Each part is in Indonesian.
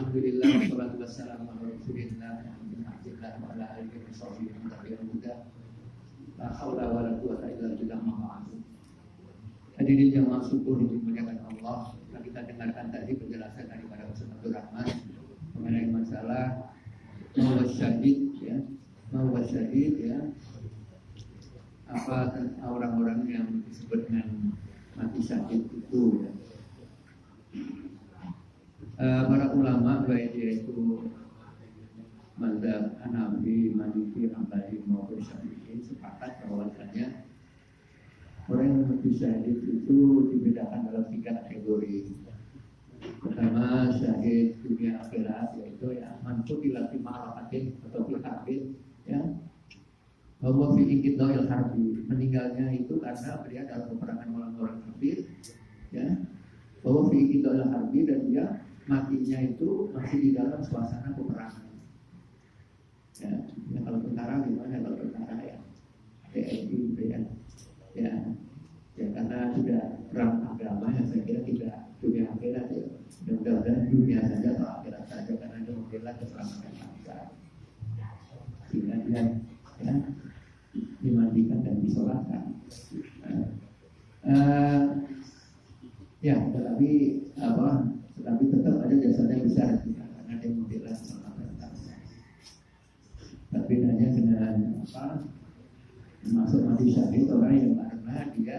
Alhamdulillah wassalatu wassalamu ala Rasulillah Alhamdulillah wa ala alihi wa sahbihi wa muda. La haula wa la quwwata illa billah. Hadirin yang syukur dimuliakan Allah. Setelah kita dengarkan tadi penjelasan daripada Ustaz Abdul Rahman mengenai masalah mawad syahid ya. Apa orang-orang yang disebut dengan mati syahid itu ya. Para ulama baik yaitu mazhab Hanafi, Maliki, Hambali maupun Syafi'i sepakat bahwasanya orang yang mati syahid itu dibedakan dalam 3 kategori. Pertama syahid dunia akhirat, yaitu ya manfut ilati ma'arafatin atau filharbin ya, bahwa fi iqtida'il harbi, meninggalnya itu karena dia dalam peperangan melawan orang kafir ya, bahwa fi iqtida'il harbi, dan dia matinya itu masih di dalam suasana peperangan ya. Ya kalau tentara gimana, kalau tentara ya TNI ya karena sudah perang agama yang saya kira tidak dunia akhirat ya, mudah-mudahan dunia saja atau akhirat saja, karena itu membela keselamatan bangsa, sehingga dia ya dimandikan dan disolatkan. Ya tetapi tetap ada jasanya besar karena dia membela keselamatan bangsa. Tapi bedanya dengan masuk mati syahid orang yang karena dia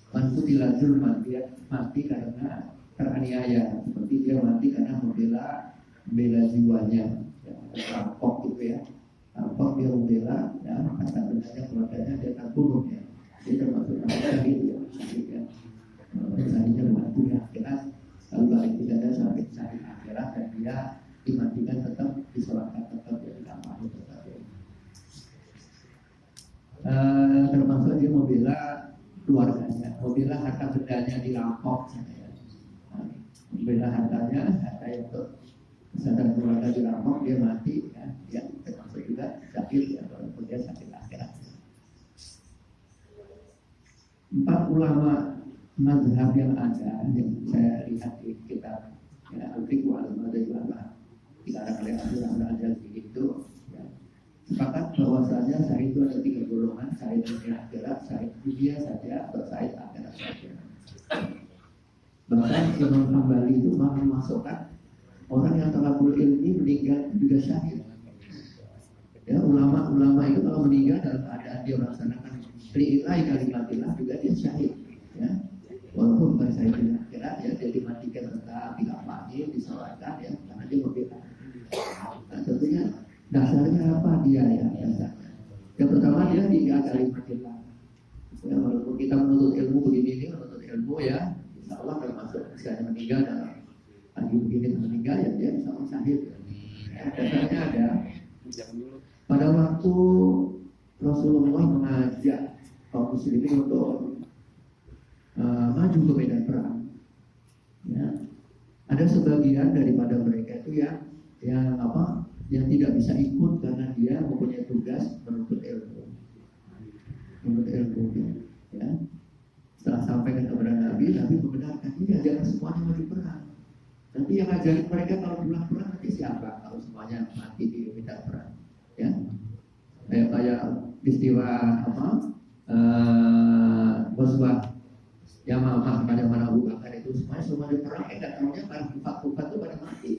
manfutilah zulman, dia mati karena teraniaya, seperti dia mati karena membela jiwanya ya, rampok gitu ya, rampok dia membela ya, kata benarnya keluarganya dia akan bunuh ya, dia termasuk mati syahid ya, syahidnya mati akhirat, lalu balik tidak ada syahid akhirat, dan dia dimatikan tetap, disolatkan tetap ya, tidak mau tetap ya. Termasuk dia membela keluarganya, membela harta bendanya dirampok ya. Membela harta yang untuk kesadaran keluarga dirampok, dia mati ya, dia termasuk juga syahid ya, walaupun dia syahid akhirat. 4 ulama mazhab yang ada yang saya lihat di kitab ya, Al-Fiqh wal-Madhab dikarang oleh Abdul Rahman Al-Jazari itu ya, sepakat bahwasanya syahid itu ada 3 golongan: syahid dunia akhirat, syahid dunia saja, atau syahid akhirat saja. Bahkan Imam Hambali itu memasukkan orang yang talabul ilmi meninggal juga syahid. Ya, ulama itu kalau meninggal dalam keadaan dia melaksanakan li'ilahi kalimatillah juga dia syahid. Ya, walaupun bukan syahid dunia akhirat ya, dia dimatikan tetap, dilapani, disolatkan ya, karena dia membela. Nah, tentunya dasarnya apa dia ya dasarnya? Yang pertama dia diakali makilah. Ya, walaupun kita menuntut ilmu begini menuntut ilmu ya, insya Allah termasuk misalnya meninggal dalam lagi begini meninggal ya, dia insya Allah syahid. Ya, dasarnya ada. Pada waktu Rasulullah mengajak kaum muslimin untuk maju ke medan perang, ya, ada sebagian daripada mereka itu yang tidak bisa ikut karena dia mempunyai tugas menuntut ilmu ya. Setelah sampaikan kepada Nabi membenarkan, iya jangan semuanya maju perang. Nanti yang ngajarin mereka kalau pulang perang nanti siapa kalau semuanya mati di medan perang ya. Kayak peristiwa Ghazwah Yamamah pada mana Abu Bakar itu semuanya di perang, enggak tahunya para kufat itu pada mati.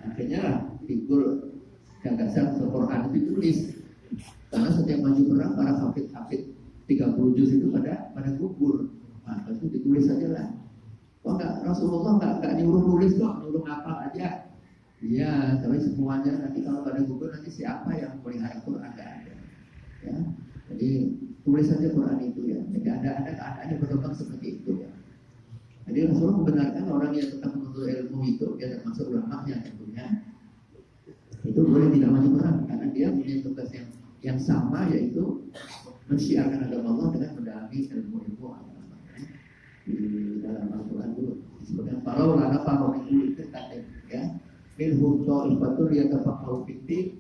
Akhirnya lah figur gagasan Al-Quran itu ditulis, karena setiap maju perang para hafid 30 juz itu pada gugur. Nah itu ditulis saja lah. Kok enggak, Rasulullah enggak nyuruh nulis kok, nyuruh ngapal aja. Iya, tapi semuanya nanti kalau pada gugur nanti siapa yang melihara Quran? Enggak ada ya. Jadi tulis saja Quran itu ya. Jadi ada keadaannya berkembang seperti itu ya. Jadi Rasulullah membenarkan orang yang tetap menuntut ilmu itu, dia termasuk ulamanya tentunya, itu boleh tidak maju perang karena dia punya tugas yang sama, yaitu mensiarkan agama Allah dengan mendalami ilmu agama. Di dalam Al-Quran itu disebutkan kalau lana faham itu kata ya, minhum ta'ifatur yatafaqahu fiddin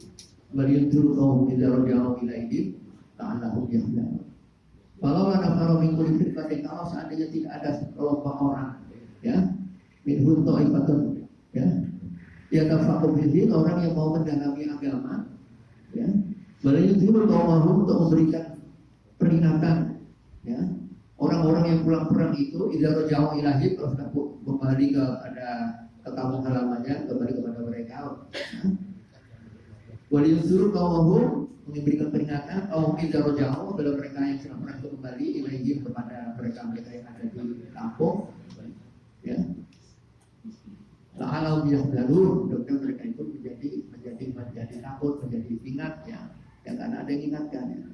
wa yunziruhum idza raja'u ila idin ta'allahum yahdun. Kalau ada faromin kulifir, kalau seandainya tidak ada kelompok orang, ya, minhum ta'ifatun, ya. Ya tafakur fihi, orang yang mau mendalami agama, ya. Balayudhiru qawmahum, untuk memberikan peringatan, ya. Orang-orang yang pulang perang itu idza raja'u ilahi, kalau sudah kembali ke kampung halamannya, kembali kepada mereka. Balayudhiru qawmahum, memberikan peringatan, kaum idza raja'u, adalah mereka yang sudah pernah kembali ilahi, kepada mereka yang ada di kampung, ya. La'alau yahdharun, mudah-mudahan mereka itu menjadi takut, menjadi ingat, ya karena ada yang ingatkan, ya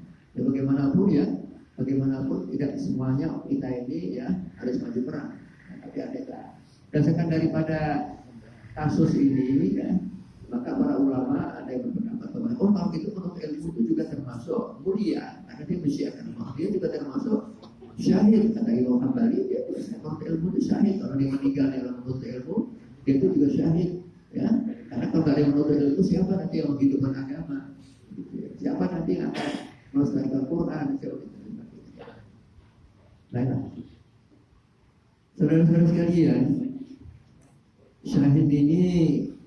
bagaimanapun tidak semuanya kita ini ya harus maju perang, ya, tapi ada berdasarkan daripada kasus ini, ya, maka para ulama ada yang berpendapat bahwa kalau itu menuntut ilmu itu juga termasuk mulia, karena dia menyiapkan ilmu, dia juga termasuk syahid. Kata Imam Hambali, dia menuntut ilmu itu syahid. Kalau dia meninggal dalam menuntut ilmu, dia itu juga syahid, ya. Karena kalau tidak ada yang menuntut ilmu, siapa nanti yang menghidupkan agama? Siapa nanti yang akan melestarikan Quran? Baiklah, saudara-saudara sekalian, syahid ini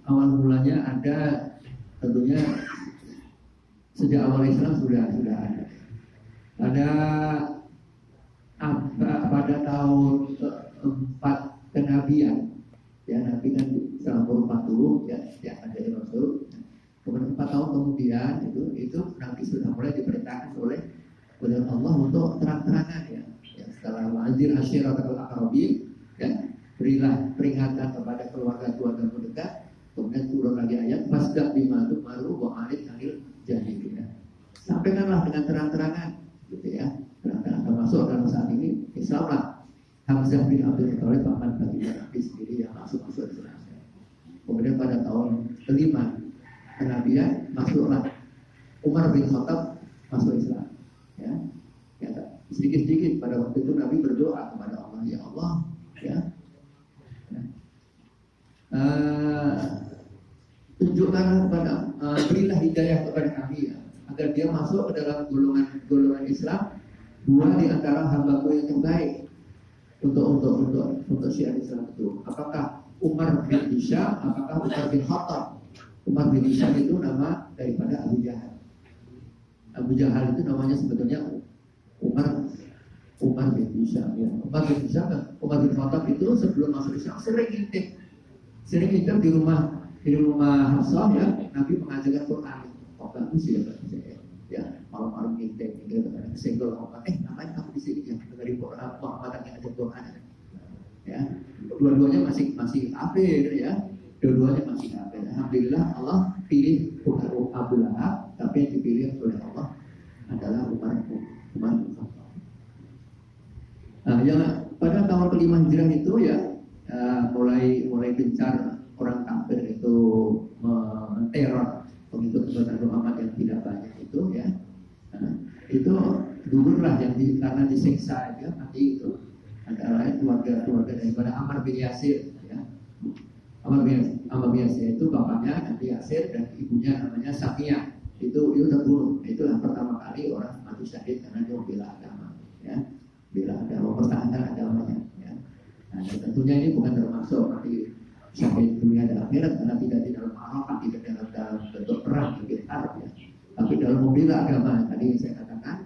awal mulanya ada, tentunya sejak awal Islam sudah ada. Pada tahun keempat kenabian, ya, Nabi kan setelah umur 40, ya ada Rasul. Kemudian 4 tahun kemudian itu Nabi sudah mulai diperintahkan oleh Allah untuk terang-terangan, ya. Setelah wa'anzir asyiratal aqrabin, ya, berilah peringatan kepada keluarga-keluarga terdekat. Kemudian turun lagi ayat fasda bima tu'maru wa arid 'anil jahilin. Sampaikanlah dengan terang-terangan, gitu ya. Terang-terangan, termasuk dalam saat ini Islamlah Hamzah bin Abdul Muthalib paman bagi Nabi sendiri yang masuk Islam. Kemudian pada tahun kelima kenabian masuklah Umar bin Khattab masuk Islam, ya. Sedikit-sedikit pada waktu itu Nabi berdoa kepada Allah, ya Allah, ya, tunjukkan kepada, berilah hidayah kepada kami, ya, agar dia masuk ke dalam golongan Islam, 2 di antara hamba-Mu yang terbaik untuk syiar Islam itu. Apakah Umar bin Hisham, apakah Umar bin Khattab? Umar bin Hisham itu nama daripada Abu Jahal. Abu Jahal itu namanya sebetulnya Umar bin Hisham, ya. Umar bin Khattab itu sebelum masuk Islam sering intip di rumah Hafsah, ya. Nabi mengajarkan Quran. Oh, bagus ya, ya. Malam-malam intip kesenggol orang. Ngapain kamu di sini, ya? Dari Quran, Muhammad yang ajar Quran, ya. Dua-duanya masih hafid, ya. Dua-duanya masih hafid. Alhamdulillah Allah pilih bukan Abu Lahab, tapi yang dipilih oleh Allah adalah Umar bin Khattab. Nah, yang pada tahun kelima Hijrah itu, ya, mulai gencar orang kafir itu menteror pengikut Muhammad yang tidak banyak itu, ya. Nah, itu gugurlah karena disiksa, ya, mati itu adalah keluarga daripada Ammar bin Yasir, ya. Ammar bin Yasir itu bapaknya Nabi Yasir dan ibunya namanya Safiyah. Itu terbunuh. Itulah pertama kali orang mati syahid karena dia membela agama, ya. Bila ada mempertahankan agamanya, ya. Nah, tentunya ini bukan termasuk nanti syahid dunia dan akhirat, karena tidak di dalam Arafah, tidak dalam bentuk perang lebih harap, ya. Tapi dalam membela agama tadi saya katakan,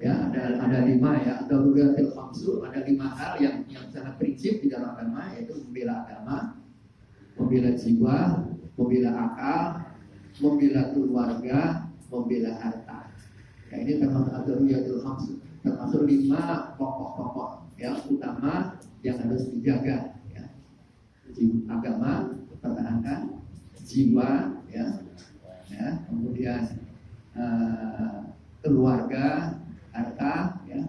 ya, ada 5, ya, ada 5 hal yang sangat prinsip di dalam agama, yaitu membela agama, membela jiwa, membela akal, membela keluarga, membela harta. Ya, ini termasuk ad-daruriyatul khams, termasuk 5 pokok-pokok yang utama yang harus dijaga, ya. Agama pertahankan, jiwa, ya, kemudian keluarga, harta, ya.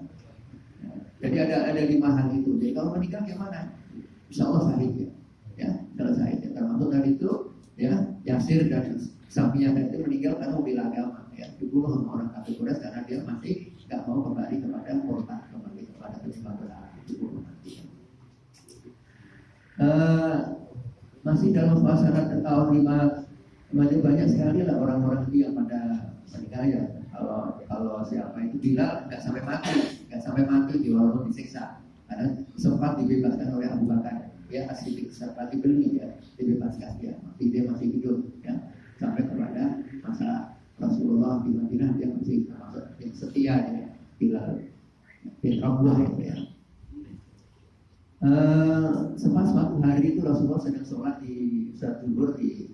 Jadi ada 5 hal itu. Jadi kalau menikah gimana? Insya Allah sahih, ya, sahih, ya. Termasuk dari itu, ya, Yasir dan Safiyah itu meninggal karena membela agama, ya, dibunuh sama orang kafir Quraisy karena dia masih tidak mau kembali kepada murtad, kembali kepada penyembah berhala, dibunuh mati. Masih dalam suasana tahun 5, masih banyak sekali lah orang-orang itu yang pada menikah, ya. Kalau siapa itu Bilal nggak sampai mati di walaupun disiksa, karena sempat dibebaskan oleh Abu Bakar, dia asli seperti beli ya, dibebaskan dia, tapi dia masih hidup ya, sampai kepada masa Rasulullah di Madinah dia masih termasuk yang setia ya, Bilal bin Rabah ya. Sempat suatu hari itu Rasulullah sedang sholat di zuhur di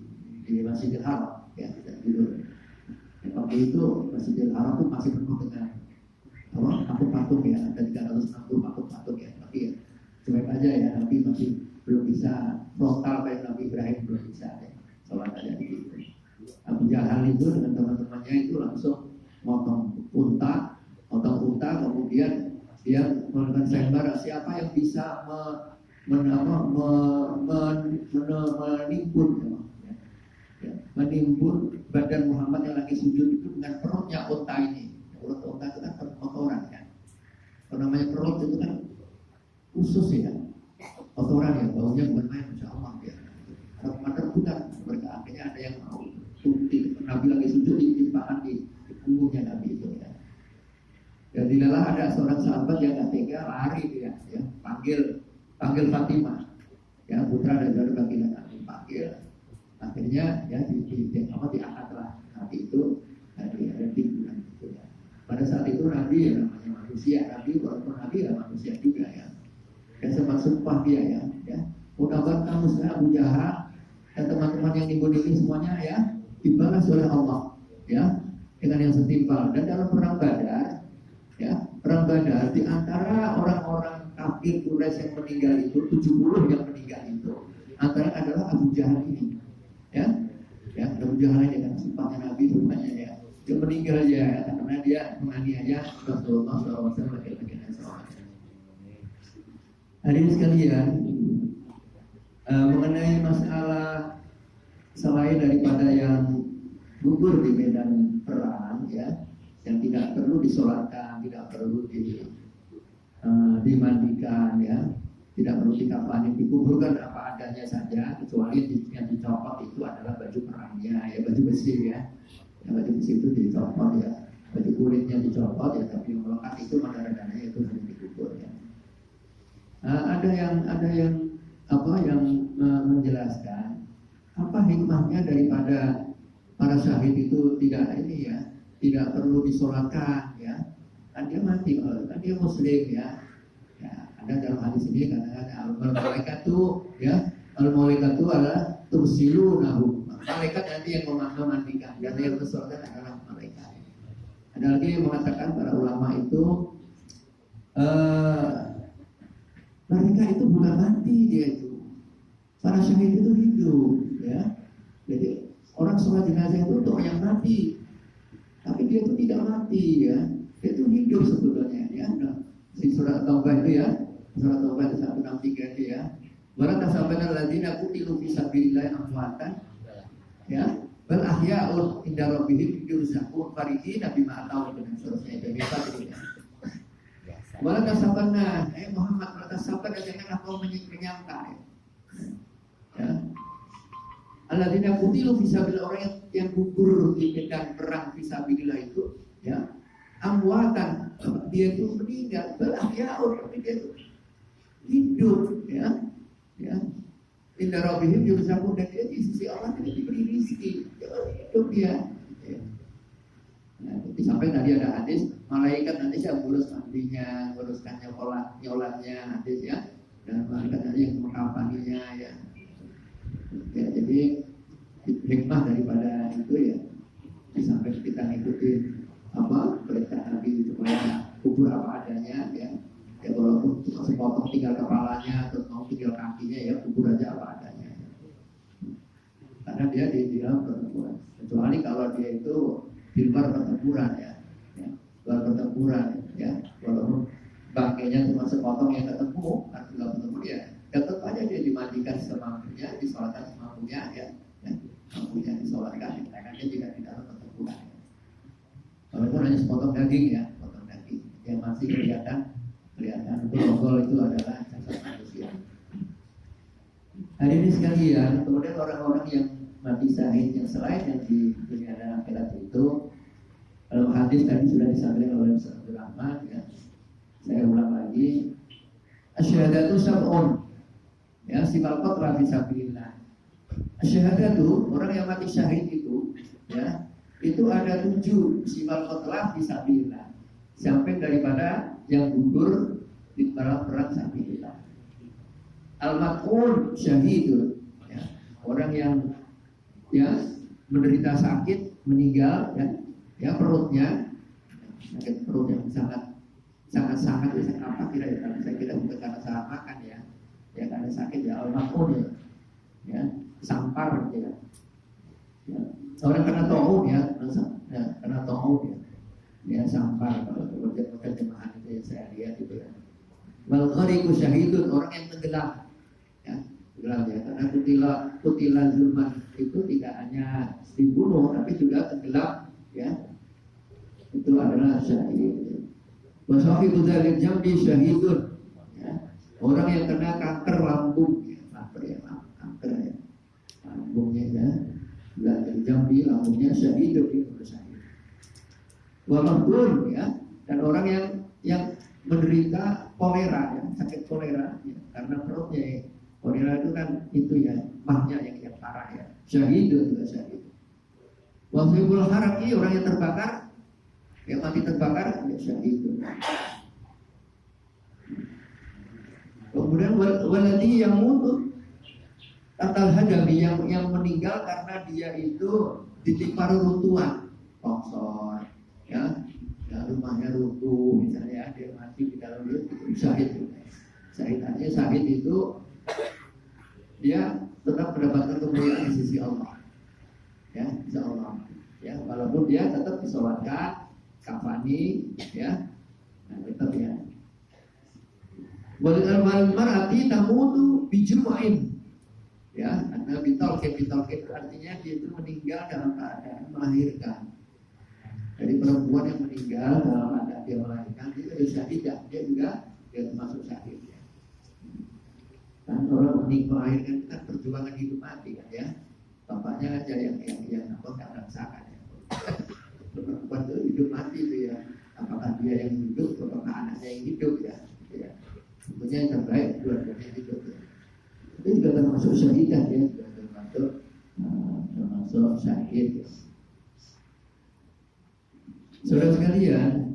Masjidil Haram ya, sedang tidur. Waktu itu Masjidil Haram itu masih penuh dengan patung-patung ya, ada 360 patung-patung ya, tapi ya cuek aja ya, Nabi masih belum bisa frontal kayak Nabi Ibrahim, belum bisa ya, sholat aja di situ. Abu Jahal itu dengan teman-temannya itu langsung motong unta, kemudian dia melakukan sayembara, siapa yang bisa menimbun badan Muhammad yang lagi sujud itu dengan perutnya unta ini. Perut unta itu kan kotoran kan. Kalau namanya perut itu kan usus ya, kotoran ya, baunya bukan main, Masya Allah ya. Ada bukan mereka, akhirnya ada yang mau bukti Nabi lagi sujud ditimpakan di punggungnya Nabi itu ya. Dan dilalah ada seorang sahabat yang gak tega, lari dia ya, panggil Fatimah ya, putra dari baginda Nabi, panggil. Akhirnya ya diangkatlah Nabi itu dari timbunan itu ya. Pada saat itu Nabi ya, namanya manusia, Nabi walaupun Nabi ya manusia juga ya. Dan sempat sumpah dia ya. Mudah-mudahan kamu sekarang Abu Jahal dan teman-teman yang nimbun ini semuanya ya dibalas oleh Allah ya dengan yang setimpal. Dan dalam perang Badar ya, perang Badar di antara orang-orang kafir Quraisy yang meninggal itu 70 yang meninggal itu antara adalah Abu Jahal ini ya Abu Jahal ini kan sumpahnya Nabi rupanya ya, dia meninggal ya karena dia menganiaya Rasulullah SAW laki-laki sholat. Hadirin sekalian, mengenai masalah selain daripada yang gugur di medan perang ya, yang tidak perlu disolatkan, tidak perlu dimandikan ya, tidak perlu dikafani, dikuburkan apa adanya saja, kecuali yang dicopot itu adalah baju perangnya ya, baju besi ya, baju besi itu dicopot ya, baju kulitnya dicopot ya, tapi yang melekat itu darah-darahnya itu harus dikubur ya. Ada yang menjelaskan apa hikmahnya daripada para syahid itu tidak perlu disolatkan ya, kan dia mati, kan dia muslim ya. Ada dalam hadis ini katakan al-malaikatu adalah tursilunahu, malaikat nanti yang memandikan, dan yang bersolat adalah malaikat. Ada lagi yang mengatakan para ulama itu mereka itu bukan mati, dia itu para syahid itu hidup ya. Jadi orang sholat jenazah itu untuk yang mati, tapi dia itu tidak mati ya, dia itu hidup sebetulnya ya. Di surat Taubah itu ya, surat Taubah 163 itu ya, wala tasabanal ladzina qutilu fi sabilillah amwatan ya bal ahya'un inda rabbihim yurzaqun farihina bima atau dengan seterusnya itu ya. Wala tasabanna Muhammad, wala tasabanna, janganlah kau menyangka ya. Alladzina qutilu fi sabilillah, orang yang gugur di medan perang fi sabilillah itu ya, amwatan, dia itu meninggal, bal ahya'un, tapi dia itu hidup ya. Inda rabbihim yurzaqun, dan dia di sisi Allah tidak diberi rezeki, hidup dia ya. Nah, sampai tadi ada hadis malaikat nanti saya ngurus mandinya, nguruskan nyolatnya hadis ya, dan malaikat nanti yang mengkafaninya ya. Jadi hikmah daripada itu ya, sampai kita ngikutin perintah Nabi supaya kubur apa adanya ya. Ya walaupun sepotong tinggal kepalanya atau mau tinggal kakinya ya, kubur aja apa adanya ya. Karena dia di dalam pertempuran, kecuali kalau dia itu di luar pertempuran ya, luar pertempuran ya, walaupun bangkainya cuma sepotong yang ketemu kan sudah ketemu ya, tetap aja dia dimandikan semampunya, disolatkan semampunya ya, mampunya disolatkan, karena dia juga di dalam pertempuran ya. Walaupun hanya sepotong daging ya, potong daging yang masih kelihatan berogol itu adalah jasad manusia. Hari ini sekalian, kemudian orang-orang yang mati syahid yang selain yang di dunia dan akhirat itu, kalau hadis tadi sudah disampaikan oleh Ustaz Abdul Rahman ya, saya ulang lagi, asyhadatu sab'un Ya, simal qatla fisabilillah. Syahadatu, orang yang mati syahid itu, ya, itu ada 7 simal qatla fisabilillah. Sampai daripada yang gugur di perang fisabilillah. Al-mat'un syahidun, ya, orang yang ya menderita sakit, meninggal, ya perutnya, sakit perut yang sangat apa kira-kira, saya kira bukan karena salah makan ya karena sakit ya al-mat'un ya sampar ya. Orang kena taun ya kena taun ya sampar kalau terjemahan itu yang saya lihat itu ya. Wal ghariqu syahidun, orang yang tenggelam ya tenggelam ya, karena kutila zulman itu tidak hanya dibunuh tapi juga tenggelam ya, itu adalah syahid. Wa sahibu dzalik jambi syahidun ya, orang yang kena kanker lambung ya, kanker ya lambungnya ya, dari jambi lambungnya syahidun itu syahid. Wa mahdun ya, dan orang yang menderita kolera ya, sakit kolera ya, karena perutnya ya. Kolera itu kan itu ya, mahnya yang parah ya, syahidun juga syahid. Wa sahibul haraqi, orang yang terbakar, yang mati terbakar ya syahidun. Kemudian waladi yang mutu atal hadami, yang meninggal karena dia itu ditimpa reruntuhan, longsor ya rumahnya runtuh misalnya, dia mati di dalam itu syahid. Syahid artinya syahid itu dia tetap mendapatkan kemuliaan di sisi Allah ya, insya Allah ya, walaupun dia tetap disolatkan, kafani ya, nah, tetap ya. Walil mar'ati tamutu bijum'in ya, karena bitolkin artinya dia itu meninggal dalam keadaan melahirkan. Jadi perempuan yang meninggal dalam keadaan dia melahirkan, dia juga syahidah, dia termasuk syahid ya. Kan orang melahirkan itu kan perjuangan hidup mati kan ya, bapaknya aja yang apa nggak merasakan ya. Perempuan itu hidup mati itu ya, apakah dia yang hidup apakah anaknya yang hidup ya. Tentunya yang terbaik dua-duanya hidup ya. Itu juga termasuk syahidah ya, juga termasuk syahid ya. Saudara sekalian,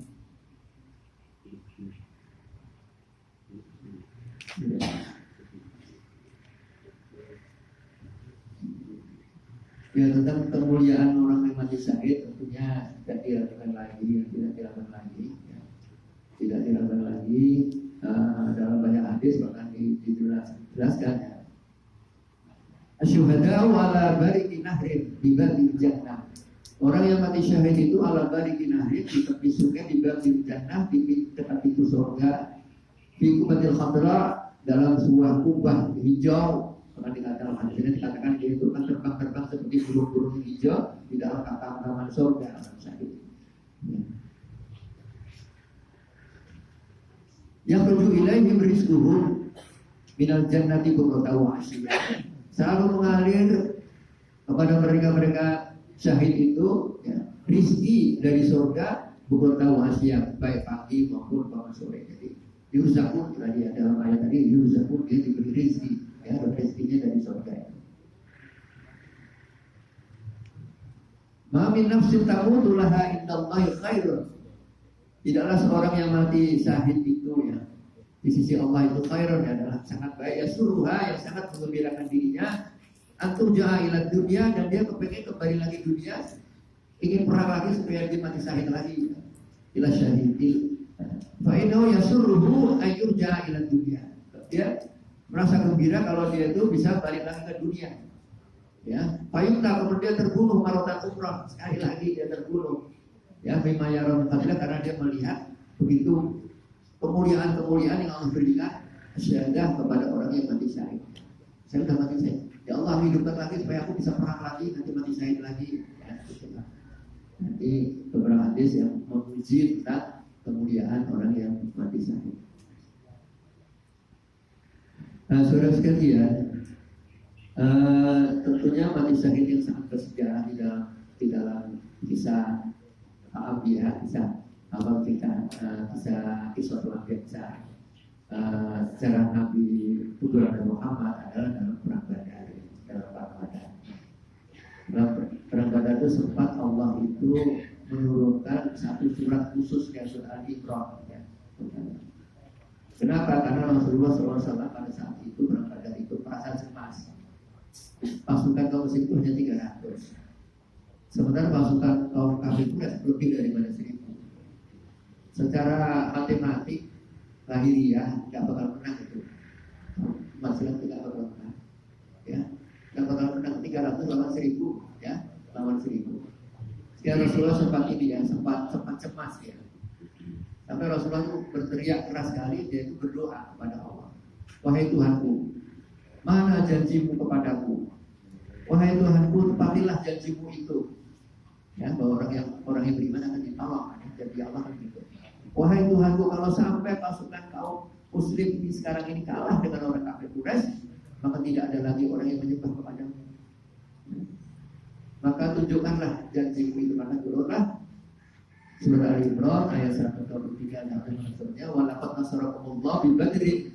ya tentang kemuliaan orang yang mati syahid tentunya tidak diragukan lagi, dalam banyak hadis bahkan dijelaskan ya. Asyuhada'u ala bariki nahrin di babil jannah. Orang yang mati syahid itu ala bariki nahrin, di tepi sungai di babil jannah, di dekat pintu surga, fi kubatil khadra, dalam sebuah kubah hijau. Karena dikatakan hadisnya dikatakan dia itu kan terbang seperti burung-burung hijau di dalam taman surga orang syahid. Yang rujuk ilaihi rizquhu minal jannati bukratan wa asyiyah. Selalu mengalir kepada mereka syahid itu ya, rizki dari surga bukratan wa asyiyah, baik pagi maupun sore. Jadi yurzaqun, tadi ada dalam ayat tadi yurzaqun, dia diberi rizki ya, rezekinya dari surga. Ma min nafsin tamutu laha indallahi khairun. Tidaklah seorang yang mati syahid itu ya, di sisi Allah itu khairun ya, adalah sangat baik ya, suruha yang sangat menggembirakan dirinya, antum ja'ilat dunia, dan dia kepengen kembali lagi dunia, ingin perang lagi supaya dia mati syahid lagi. Ila syahidil fa'inau yasurruhu ayyur ja'ilat dunia. Dia merasa gembira kalau dia itu bisa balik lagi ke dunia. Ya, fa'inta kemudian terbunuh maratan umrah, sekali lagi dia terbunuh. Ya, bima yaron fadilah, karena dia melihat begitu kemuliaan yang Allah berikan syahadah kepada orang yang mati syahid. Saya sudah mati syahid, ya Allah hidupkan lagi supaya aku bisa perang lagi, nanti mati syahid lagi ya, nanti beberapa hadis yang memuji tentang kemuliaan orang yang mati syahid. Nah, saudara sekalian, tentunya mati syahid yang sangat bersejarah di dalam kisah Abiyah, kisah kisah kisah luar biasa. sejarah Nabi Tuhan Nabi Muhammad adalah dalam perang Badar. Dalam perang Badar. Dalam perang Badar itu sempat Allah itu menurunkan satu surat khusus yang surat Al-Imran. Ya. Kenapa? Karena Rasulullah SAW pada saat itu perang Badar itu perasaan cemas. Pasukan kaum muslim itu hanya 300. Sementara pasukan kaum kafir itu lebih daripada 1000. Secara matematik lahiriah tidak bakal menang itu. Masalah tidak bakal menang. Ya, tidak bakal menang 300 lawan 1000, ya, lawan 1000. Sekarang Rasulullah sempat ini ya, sempat cemas ya. Sampai Rasulullah itu berteriak keras sekali, dia itu berdoa kepada Allah. Wahai Tuhanku, mana janjimu kepadaku? Wahai Tuhanku, tepatilah janjimu itu. Ya, bahwa orang yang beriman akan ditolong. Jadi Allah kan gitu. Wahai Tuhanku, kalau sampai pasukan kaum muslim ini sekarang ini kalah dengan orang kafir Quraisy, maka tidak ada lagi orang yang menyembah kepadamu. Maka tunjukkanlah janjimu itu. Maka turunlah surah Al-Imran ayat 123 dan maksudnya walaqad nasarakumullah bi badrin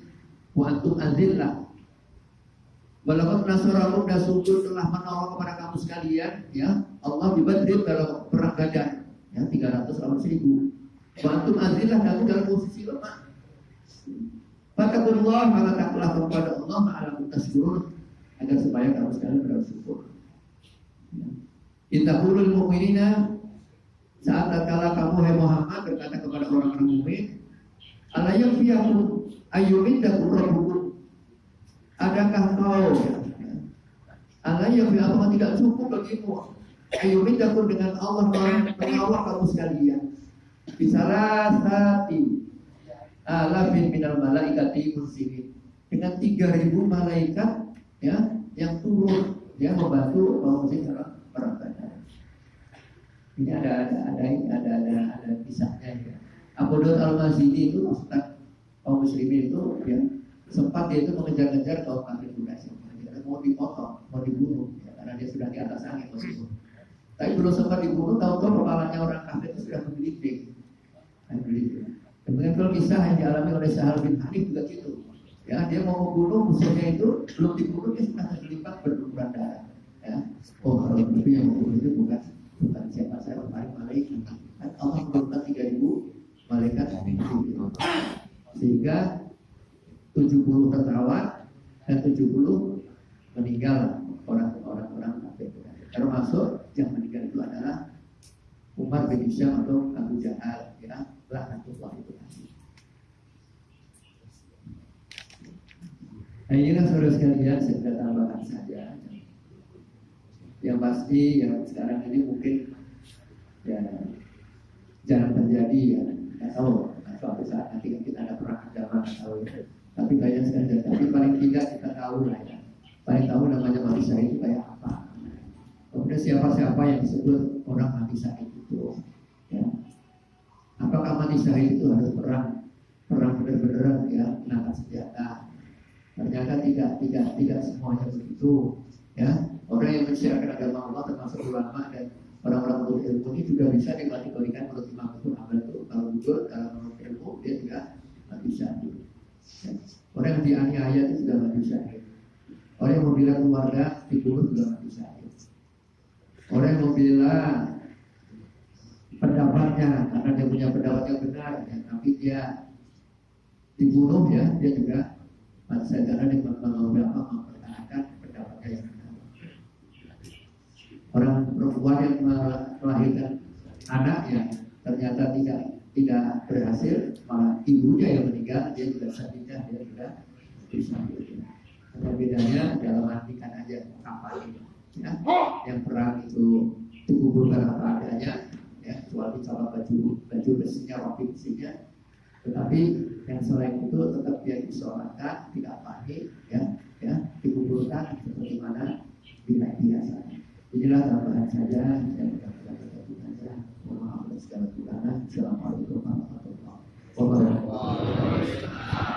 wa antum azillah. Walaqad nasarakum, dan sungguh telah menolong kepada kamu sekalian, ya, Allah bi badrin dalam perang Badar, ya, 300 lawan 1000. Wa antum azillah, kamu dalam posisi lemah. Fattakullah, maka takutlah kepada Allah ma'alakum tashkurun, agar supaya kamu sekalian bersyukur. Intaqulul mu'minina, saat tatkala kamu hai Muhammad berkata kepada orang-orang mukmin, ala yakfiyakum ayyumindakum rabbukum, adakah kau ala yakfiyakum tidak cukup bagimu ayyumindakum dengan Allah mengawal kamu sekalian bisalah sati alafin minal malaikati muslimin, dengan 3000 malaikat, ya, yang turun, ya, membantu kaum muslim dalam perang Badar. Ini ada kisahnya ya. Abu Daud Al-Mazini itu Ustaz kaum muslimin itu, ya, sempat dia itu mengejar-ngejar kaum kafir Quraisy, mau dipotong, mau dibunuh, ya, karena dia sudah di atas angin tersebut. Tapi belum sempat dibunuh, tahu-tahu kepalanya orang kafir itu sudah menggelitik. Kemudian kalau kisah yang dialami oleh Sahal bin Hanif juga gitu. Ya, dia mau membunuh musuhnya itu, belum dibunuh dia sudah terlibat berlumuran darah. Ya. Oh, kalau begitu yang membunuh itu bukan siapa saya, paling malaikat. Allah menurunkan 3000 malaikat sehingga 70 tertawan dan 70 meninggal orang-orang kafir. Termasuk yang meninggal itu adalah Umar bin Hisham atau Abu Jahal, ya, laknatullah itu tadi. Nah, inilah saudara sekalian, saya sudah tambahkan saja. Yang pasti yang sekarang ini mungkin ya jarang terjadi, ya, nggak tahu suatu saat nanti kita ada perang agama, tahu ya. Tapi banyak sekali, tapi paling tidak kita tahu lah ya, paling tahu namanya mati syahid itu kayak apa. Kemudian siapa-siapa yang disebut orang mati syahid itu, ya. Apakah mati syahid itu harus perang benar-benar, ya, mengangkat senjata? Ternyata tidak semuanya begitu, ya. Orang yang mensiarkan agama Allah termasuk ulama dan orang-orang menurut ilmu ini juga bisa dikategorikan menurut Imam Ahmad itu kalau jujur, kalau menurut ilmu dia tidak mati syahid. Ya. Orang yang dianiaya itu sudah mati syahid. Orang yang membela keluarga dibunuh juga mati syahid. Orang yang membela pendapatnya karena dia punya pendapat yang benar, ya, tapi dia dibunuh, ya, dia juga mati syahid karena dia mempertahankan pendapatnya yang benar. Orang perempuan yang melahirkan anak, ya, ternyata tidak berhasil, malah ibunya yang meninggal, dia juga sedihnya, dia juga bisa. Hanya bedanya dalam artikan aja kapal ini, ya, yang perang itu dikuburkan apa adanya, ya, kecuali kalau baju besinya, roti besinya. Tetapi yang selain itu tetap dia disolatkan, tidak panik, ya, dikuburkan seperti mana biasa. Inilah tambahan saja, saya mudah-mudahan saja. Mohon maaf atas segala kekurangan. Assalamualaikum warahmatullahi wabarakatuh.